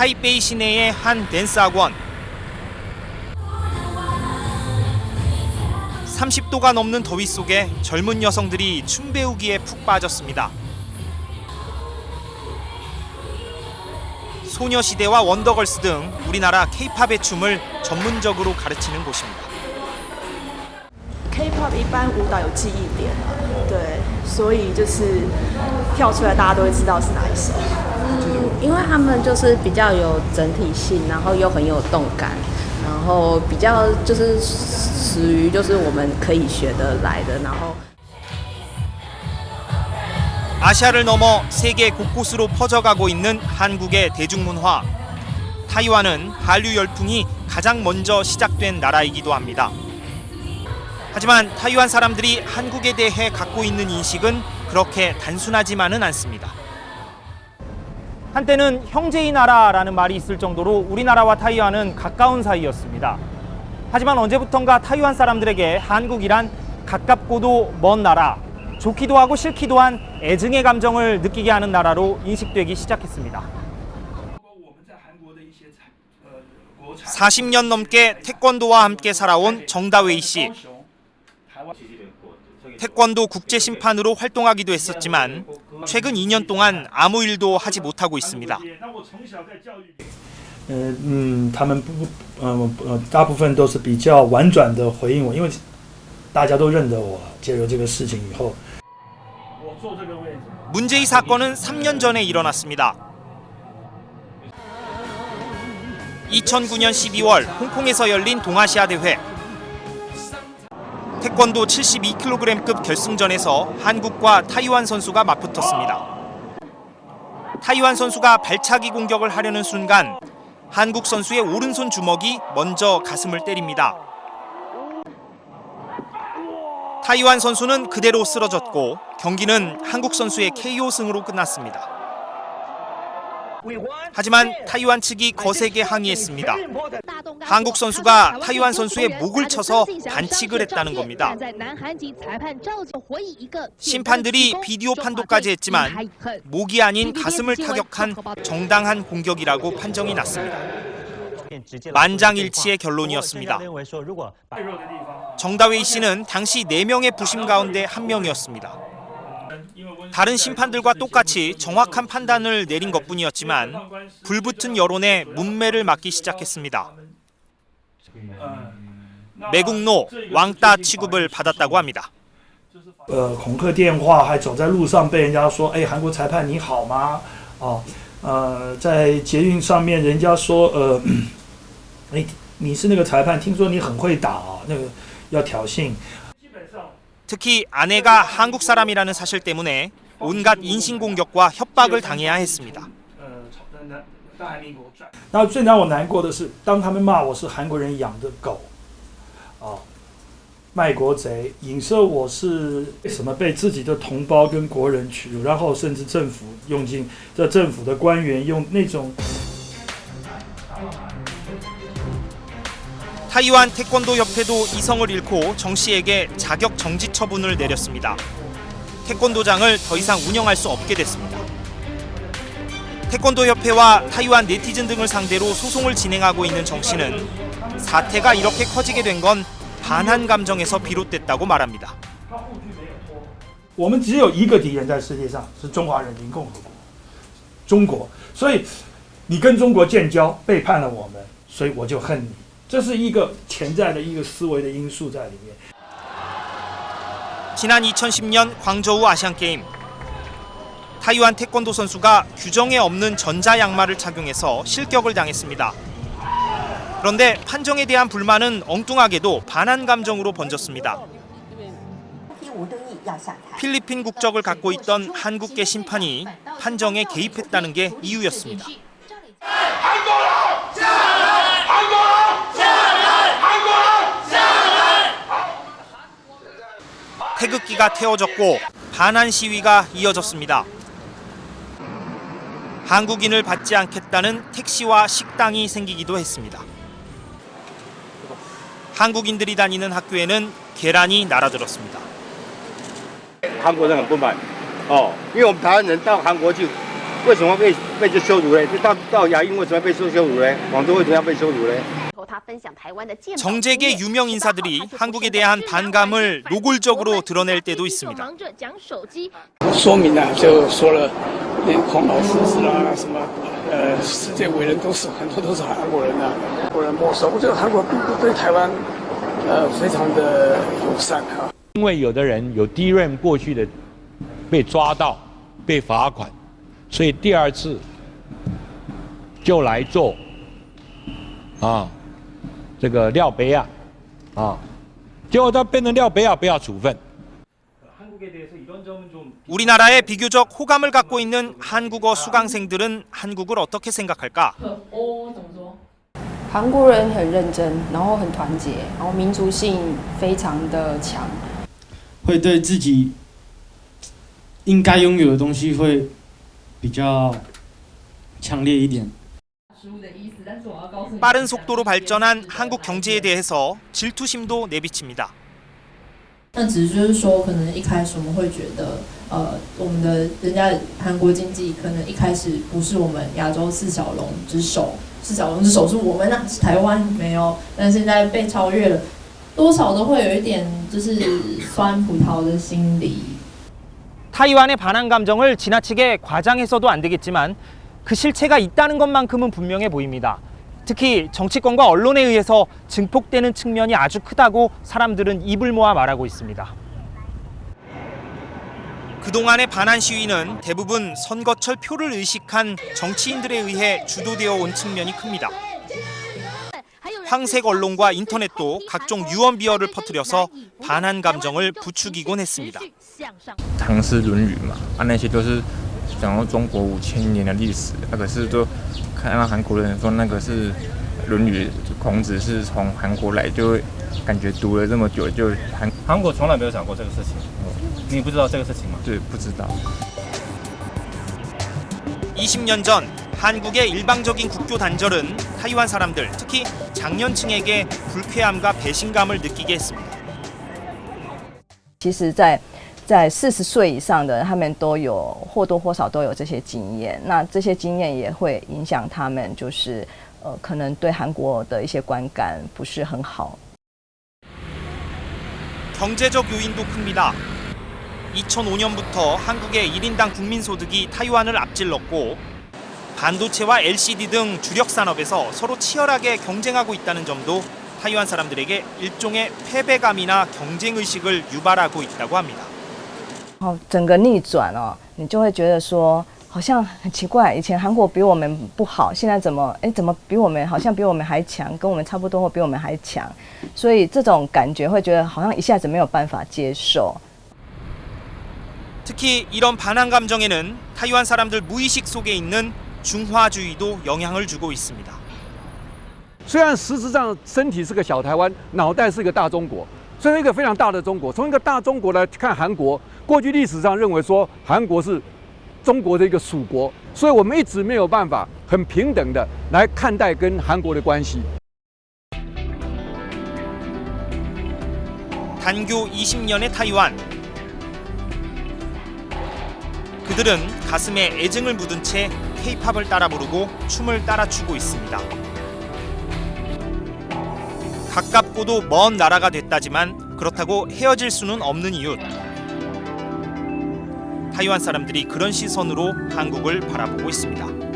타이베이 시내의 한 댄스 학원. 30도가 넘는 더위 속에 젊은 여성들이 춤 배우기에 푹 빠졌습니다. 소녀시대와 원더걸스 등 우리나라 K-팝의 춤을 전문적으로 가르치는 곳입니다. K-pop 一般舞蹈有记忆点，对，所以就是跳出来大家都会知道是哪一首。因为他们就是比较有整体性，然后又很有動感，然后比较就是属于就是我们可以学得来的，然后。 아시아를 넘어 세계 곳곳으로 퍼져가고 있는 한국의 대중문화. 타이완은 한류 열풍이 가장 먼저 시작된 나라이기도 합니다. 하지만 타이완 사람들이 한국에 대해 갖고 있는 인식은 그렇게 단순하지만은 않습니다. 한때는 형제의 나라라는 말이 있을 정도로 우리나라와 타이완은 가까운 사이였습니다. 하지만 언제부턴가 타이완 사람들에게 한국이란 가깝고도 먼 나라, 좋기도 하고 싫기도 한 애증의 감정을 느끼게 하는 나라로 인식되기 시작했습니다. 40년 넘게 태권도와 함께 살아온 정다웨이 씨. 태권도 국제심판으로 활동하기도 했었지만 최근 2년 동안 아무 일도 하지 못하고 있습니다. 他们大部分都是比较婉转的回应我，因为大家都认得我。借由这个事情以后， 문제의 사건은 3년 전에 일어났습니다. 2009년 12월 홍콩에서 열린 동아시아 대회. 태권도 72kg급 결승전에서 한국과 타이완 선수가 맞붙었습니다. 타이완 선수가 발차기 공격을 하려는 순간 한국 선수의 오른손 주먹이 먼저 가슴을 때립니다. 타이완 선수는 그대로 쓰러졌고 경기는 한국 선수의 KO 승으로 끝났습니다. 하지만 타이완 측이 거세게 항의했습니다. 한국 선수가 타이완 선수의 목을 쳐서 반칙을 했다는 겁니다. 심판들이 비디오 판도까지 했지만 목이 아닌 가슴을 타격한 정당한 공격이라고 판정이 났습니다. 만장일치의 결론이었습니다. 정다웨이 씨는 당시 4명의 부심 가운데 1명이었습니다. 다른 심판들과 똑같이 정확한 판단을 내린 것뿐이었지만 불붙은 여론에 문매를 맞기 시작했습니다. 매국노, 왕따 취급을 받았다고 합니다. 恐吓电话，还走在路上被人家说，韩国裁判你好吗？在捷运上面人家说，你是那个裁判，听说你很会打，那个要挑衅。 특히 아내가 한국 사람이라는 사실 때문에 온갖 인신공격과 협박을 당해야 했습니다. 那最让我难过的是，当他们骂我是韩国人养的狗，卖国贼，影射我是什么被自己的同胞跟国人屈辱，然后甚至政府用尽这政府的官员用那种。 타이완 태권도 협회도 이성을 잃고 정 씨에게 자격 정지 처분을 내렸습니다. 태권도장을 더 이상 운영할 수 없게 됐습니다. 태권도 협회와 타이완 네티즌 등을 상대로 소송을 진행하고 있는 정 씨는 사태가 이렇게 커지게 된 건 반한 감정에서 비롯됐다고 말합니다. 我们只有一个敌人在世界上，是中华人民共和国，中国。所以你跟中国建交，背叛了我们，所以我就恨你。 这是一个潜在的一个思维的因素在里面。 지난 2010년 광저우 아시안게임. 타이완 태권도 선수가 규정에 없는 전자 양말을 착용해서 실격을 당했습니다. 그런데 판정에 대한 불만은 엉뚱하게도 반한 감정으로 번졌습니다. 필리핀 국적을 갖고 있던 한국계 심판이 판정에 개입했다는 게 이유였습니다. 태극기가 태워졌고 반한 시위가 이어졌습니다. 한국인을 받지 않겠다는 택시와 식당이 생기기도 했습니다. 한국인들이 다니는 학교에는 계란이 날아들었습니다. 韩国人很不满，因为我们台湾人到韩国去为什么被这羞辱嘞？到亚运为什么被羞辱嘞？广州为什么要被羞辱嘞？ 정재계 유명 인사들이 한국에 대한 반감을 노골적으로 드러낼 때도 있습니다. 说明啊，就说了，连孔老夫子啦，什么世界伟人都是很多都是韩国人啊，韩国人没收。我觉得韩国并不对台湾非常的友善啊。因为有的人有第一任过去的被抓到被罚款，所以第二次就来做这个廖北亚结果他变成廖北亚不要处分。 우리나라에 비교적 호감을 갖고 있는 한국어 수강생들은 한국을 어떻게 생각할까? 韩国人很认真，然后很团结，然后民族性非常的强，会对自己应该拥有的东西会比较强烈一点。 빠른 속도로 발전한 한국 경제에 대해서 질투심도 내비칩니다. 那只是就是说，可能一开始我们会觉得，我们的人家韩国经济可能一开始不是我们亚洲四小龙之首，四小龙之首是我们啊，是台湾没有，但现在被超越了，多少都会有一点就是酸葡萄的心理。 타이완의 반한 감정을 지나치게 과장해서도 안 되겠지만 그 실체가 있다는 것만큼은 분명해 보입니다. 특히 정치권과 언론에 의해서 증폭되는 측면이 아주 크다고 사람들은 입을 모아 말하고 있습니다. 그동안의 반한 시위는 대부분 선거철 표를 의식한 정치인들에 의해 주도되어 온 측면이 큽니다. 황색 언론과 인터넷도 각종 유언 비어를 퍼뜨려서 반한 감정을 부추기곤 했습니다. 唐诗论语嘛，那些都是讲到中国5000年的历史，可是都看到韩国人说那个是论语，孔子是从韩国来，就会感觉读了这么久，就韩国从来没有讲过这个事情。你不知道这个事情吗？对，不知道。 20년 전 한국의 일방적인 국교 단절은 타이완 사람들, 특히 장년층에게 불쾌함과 배신감을 느끼게 했습니다. 其实在40岁以上的人，他们都有或多或少都有这些经验。那这些经验也会影响他们，就是可能对韩国的一些观感不是很好。 경제적 요인도 큽니다. 2005년부터 한국의 1인당 국민소득이 타이완을 앞질렀고 반도체와 LCD 등 주력 산업에서 서로 치열하게 경쟁하고 있다는 점도 타이완 사람들에게 일종의 패배감이나 경쟁의식을 유발하고 있다고 합니다. 整个逆转哦，你就会觉得说，好像很奇怪，以前韩国比我们不好，现在怎么比我们好像比我们还强，跟我们差不多或比我们还强，所以这种感觉会觉得好像一下子没有办法接受。 특히 이런 반한 감정에는 타이완 사람들 무의식 속에 있는 중화주의도 영향을 주고 있습니다. 虽然实质上身体是个小台湾，脑袋是个大中国，所以一个非常大的中国。从一个大中国来看韩国，过去历史上认为说韩国是中国的一个属国，所以我们一直没有办法很平等的来看待跟韩国的关系。 단교 20년의 타이완. 그들은 가슴에 애증을 묻은 채 K-팝을 따라 부르고 춤을 따라 추고 있습니다. 가깝고도 먼 나라가 됐다지만 그렇다고 헤어질 수는 없는 이웃. 타이완 사람들이 그런 시선으로 한국을 바라보고 있습니다.